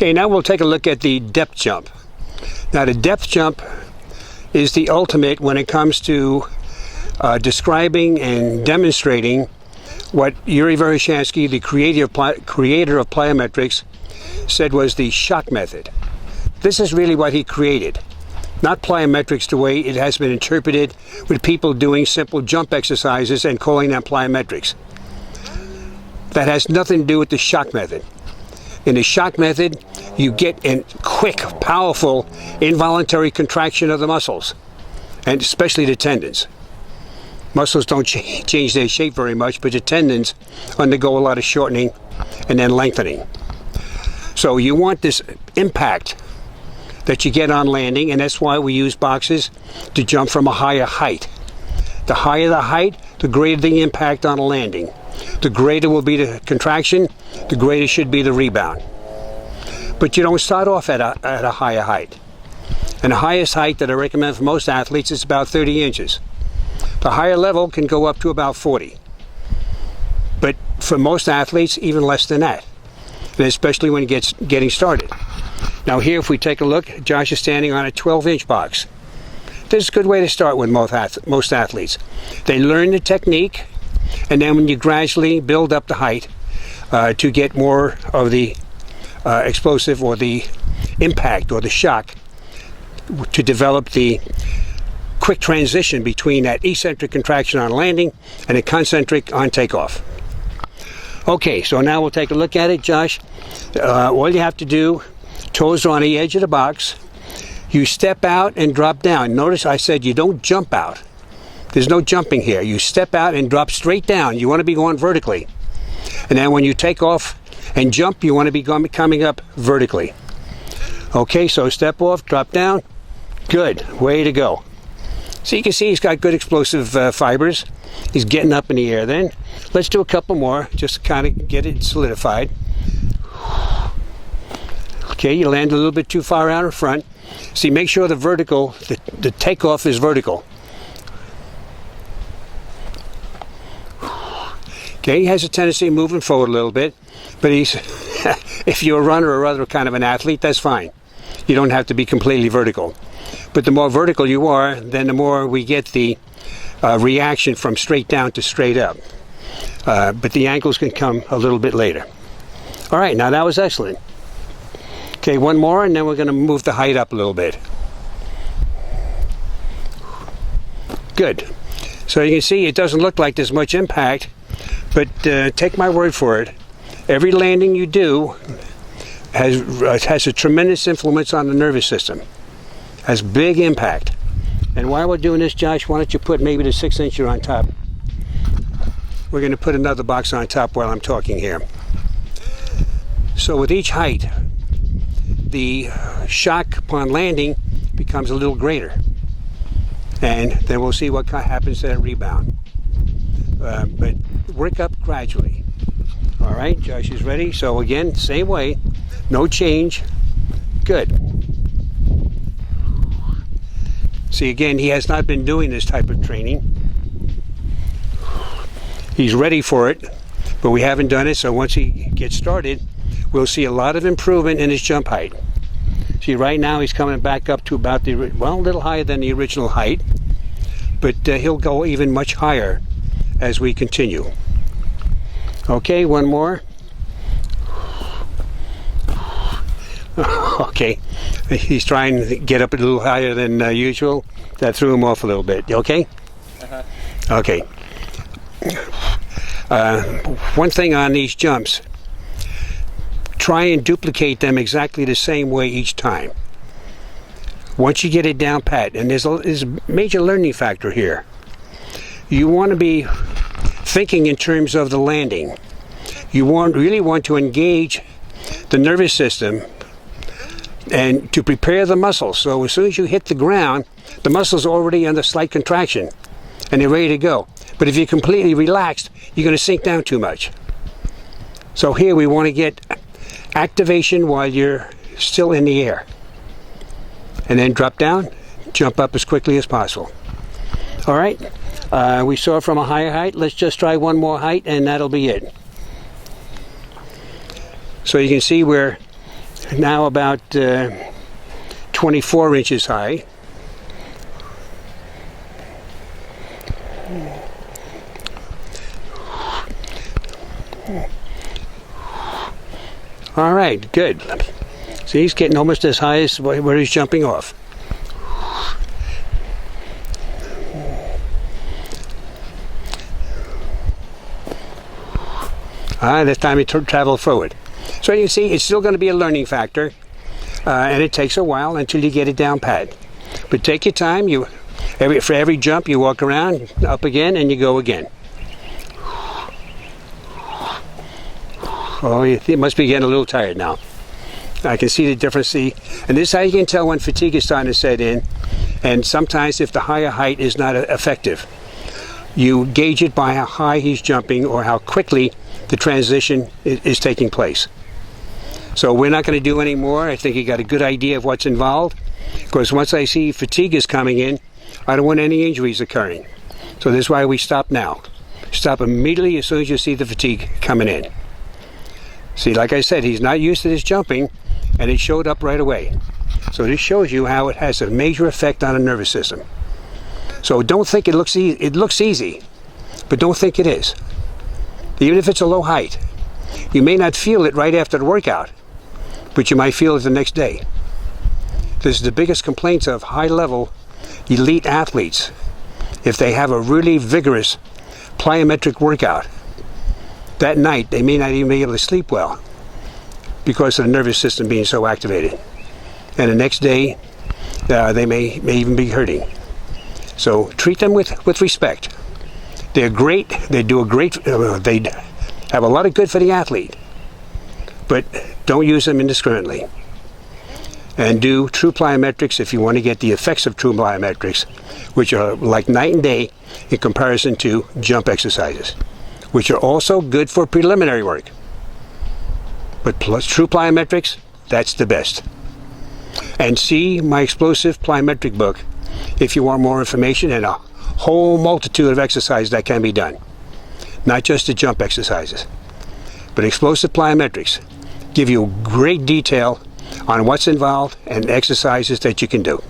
Okay, now we'll take a look at the depth jump. Now the depth jump is the ultimate when it comes to describing and demonstrating what Yuri Verkhoshansky, the creator of plyometrics, said was the shock method. This is really what he created. Not plyometrics the way it has been interpreted with people doing simple jump exercises and calling them plyometrics. That has nothing to do with the shock method. In the shock method, you get a quick, powerful, involuntary contraction of the muscles, and especially the tendons. Muscles don't change their shape very much, but the tendons undergo a lot of shortening and then lengthening. So you want this impact that you get on landing, and that's why we use boxes to jump from a higher height. The higher the height, the greater the impact on a landing. The greater will be the contraction, the greater should be the rebound. But you don't start off at a higher height. And the highest height that I recommend for most athletes is about 30 inches. The higher level can go up to about 40. But for most athletes, even less than that. And especially when it getting started. Now here, if we take a look, Josh is standing on a 12-inch box. This is a good way to start with most athletes. They learn the technique, and then when you gradually build up the height to get more of the explosive or the impact or the shock, to develop the quick transition between that eccentric contraction on landing and a concentric on takeoff. Okay, so now we'll take a look at it, Josh. All you have to do, toes are on the edge of the box. You step out and drop down. Notice I said you don't jump out. There's no jumping here. You step out and drop straight down. You want to be going vertically. And then when you take off and jump, you want to be coming up vertically. Okay, so step off, drop down. Good, way to go. So you can see he's got good explosive fibers. He's getting up in the air then. Let's do a couple more, just to kind of get it solidified. Okay, you land a little bit too far out in front. See, make sure the takeoff is vertical. Okay, he has a tendency of moving forward a little bit, but if you're a runner or other kind of an athlete, that's fine. You don't have to be completely vertical. But the more vertical you are, then the more we get the reaction from straight down to straight up. But the ankles can come a little bit later. All right, now that was excellent. Okay, one more, and then we're going to move the height up a little bit. Good. So you can see it doesn't look like there's much impact, but take my word for it. Every landing you do has a tremendous influence on the nervous system. Has big impact. And while we're doing this, Josh, why don't you put maybe the 6-incher on top? We're going to put another box on top while I'm talking here. So with each height, the shock upon landing becomes a little greater. And then we'll see what happens to that rebound. But work up gradually. All right, Josh is ready. So again, same way, no change. Good. See, again, he has not been doing this type of training. He's ready for it, but we haven't done it. So once he gets started, we'll see a lot of improvement in his jump height. See, right now he's coming back up to about a little higher than the original height, but he'll go even much higher as we continue. Okay, one more. Okay, he's trying to get up a little higher than usual. That threw him off a little bit. You okay? Uh-huh. Okay. One thing on these jumps, try and duplicate them exactly the same way each time. Once you get it down pat, and there's a major learning factor here. You want to be thinking in terms of the landing. You really want to engage the nervous system and to prepare the muscles. So as soon as you hit the ground, the muscles are already under slight contraction and they're ready to go. But if you're completely relaxed, you're going to sink down too much. So here we want to get activation while you're still in the air. And then drop down, jump up as quickly as possible. All right, we saw from a higher height. Let's just try one more height and that'll be it. So you can see where now about 24 inches high. All right, good. See, he's getting almost as high as where he's jumping off. This time he traveled forward. So you see, it's still going to be a learning factor, and it takes a while until you get it down pat. But take your time. For every jump, you walk around, up again, and you go again. Oh, you must be getting a little tired now. I can see the difference. See, and this is how you can tell when fatigue is starting to set in. And sometimes, if the higher height is not effective, you gauge it by how high he's jumping or how quickly the transition is taking place. So we're not going to do any more. I think you got a good idea of what's involved. Because once I see fatigue is coming in, I don't want any injuries occurring. So this is why we stop now. Stop immediately as soon as you see the fatigue coming in. See, like I said, he's not used to this jumping, and it showed up right away. So this shows you how it has a major effect on the nervous system. So don't think it looks easy. It looks easy, but don't think it is. Even if it's a low height, you may not feel it right after the workout, but you might feel it the next day. This is the biggest complaints of high-level elite athletes. If they have a really vigorous plyometric workout, that night they may not even be able to sleep well because of the nervous system being so activated. And the next day, they may even be hurting. So treat them with respect. They're great. They do a great. They have a lot of good for the athlete, but don't use them indiscriminately. And do true plyometrics if you want to get the effects of true plyometrics, which are like night and day in comparison to jump exercises, which are also good for preliminary work. But plus true plyometrics, that's the best. And see my explosive plyometric book if you want more information and a whole multitude of exercises that can be done. Not just the jump exercises, but explosive plyometrics give you great detail on what's involved and exercises that you can do.